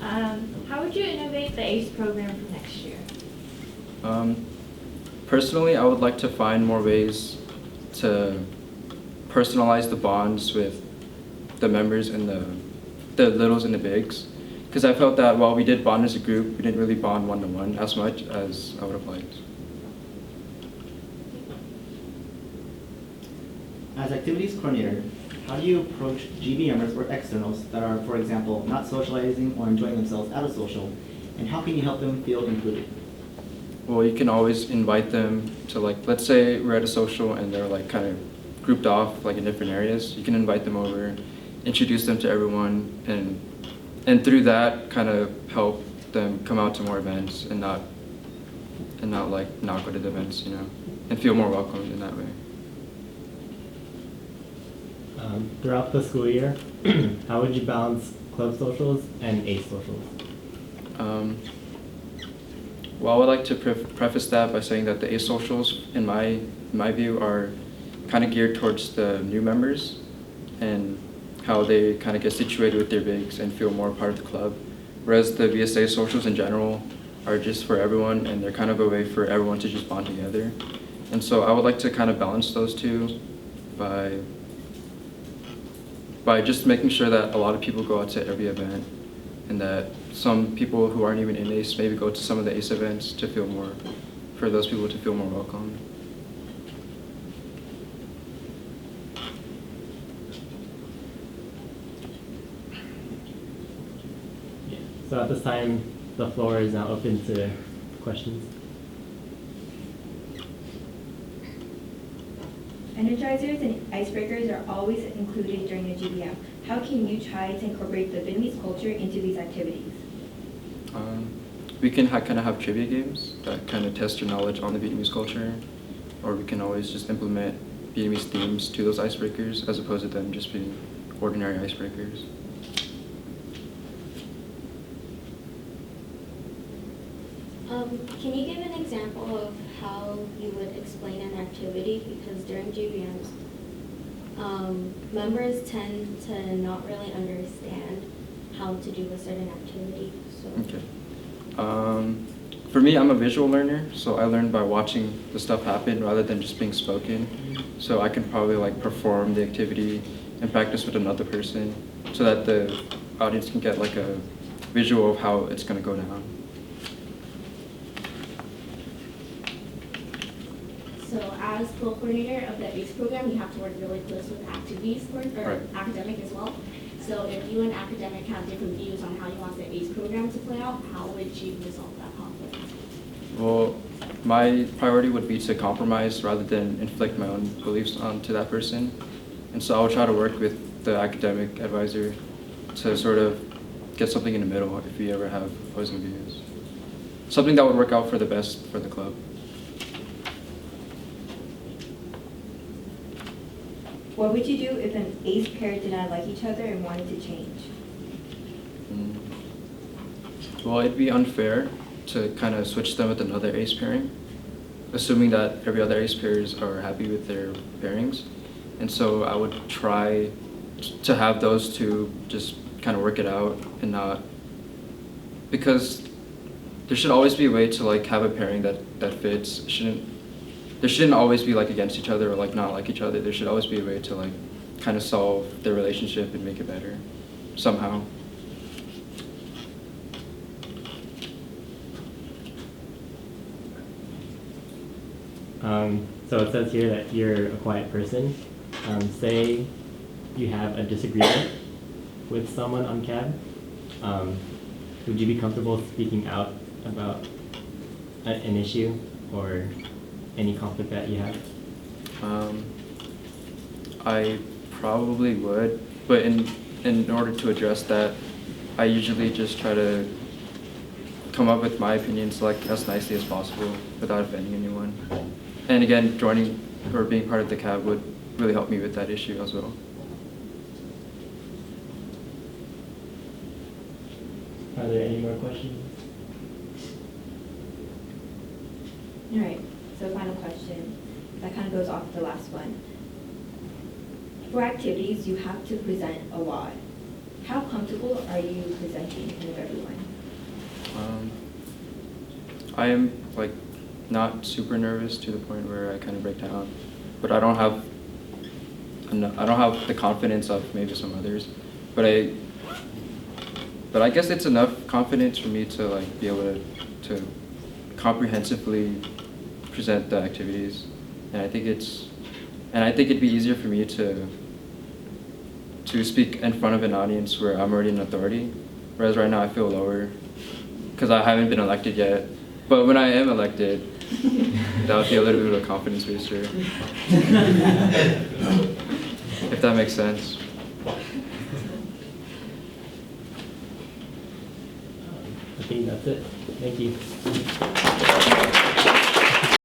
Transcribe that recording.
How would you innovate the ACE program for next year? Personally, I would like to find more ways to personalize the bonds with the members and the littles and the bigs. Because I felt that while we did bond as a group, we didn't really bond one-to-one as much as I would have liked. As activities coordinator, how do you approach GB members or externals that are, for example, not socializing or enjoying themselves at a social, and how can you help them feel included? Well, you can always invite them to, like, let's say we're at a social and they're like kind of grouped off like in different areas. You can invite them over, introduce them to everyone, and through that kind of help them come out to more events and not like not go to the events, you know, and feel more welcomed in that way. Throughout the school year, how would you balance club socials and ACE socials? Well, I would like to preface that by saying that the ACE socials, in my view, are kind of geared towards the new members and how they kind of get situated with their bigs and feel more part of the club. Whereas the VSA socials in general are just for everyone, and they're kind of a way for everyone to just bond together. And so I would like to kind of balance those two by just making sure that a lot of people go out to every event, and that some people who aren't even in ACE maybe go to some of the ACE events to feel more, for those people to feel more welcome. Yeah. So at this time, the floor is now open to questions. Energizers and icebreakers are always included during the GBM. How can you try to incorporate the Vietnamese culture into these activities? We can kind of have trivia games that kind of test your knowledge on the Vietnamese culture, or we can always just implement Vietnamese themes to those icebreakers as opposed to them just being ordinary icebreakers. Can you give an example of how you would explain an activity? Because during GBMs, members tend to not really understand how to do a certain activity. So. Okay. For me, I'm a visual learner, so I learn by watching the stuff happen rather than just being spoken. So I can probably like perform the activity and practice with another person so that the audience can get like a visual of how it's going to go down. So as co-coordinator of the ACE program, you have to work really close with activities or Right. academic as well. So if you and academic have different views on how you want the ACE program to play out, how would you resolve that conflict? Well, my priority would be to compromise rather than inflict my own beliefs onto that person. And so I'll try to work with the academic advisor to sort of get something in the middle if we ever have opposing views. Something that would work out for the best for the club. What would you do if an ACE pair did not like each other and wanted to change? Well, it'd be unfair to kind of switch them with another ACE pairing, assuming that every other ACE pairs are happy with their pairings. And so I would try to have those two just kind of work it out and not, because there should always be a way to like have a pairing that fits. There shouldn't always be like against each other or like not like each other. There should always be a way to like kind of solve their relationship and make it better somehow. So it says here that you're a quiet person. Say you have a disagreement with someone on CAB. Would you be comfortable speaking out about an issue or any conflict that you have? I probably would, but in order to address that, I usually just try to come up with my opinions like as nicely as possible without offending anyone. And again, joining or being part of the CAB would really help me with that issue as well. Are there any more questions? All right, so final question. That kind of goes off the last one. For activities, you have to present a lot. How comfortable are you presenting in front of everyone? I am like not super nervous to the point where I kind of break down, but I don't have the confidence of maybe some others, but I guess it's enough confidence for me to like be able to comprehensively present the activities, and I think it'd be easier for me to speak in front of an audience where I'm already an authority, whereas right now I feel lower because I haven't been elected yet. But when I am elected, that would be a little bit of a confidence booster. If that makes sense. I think that's it. Thank you.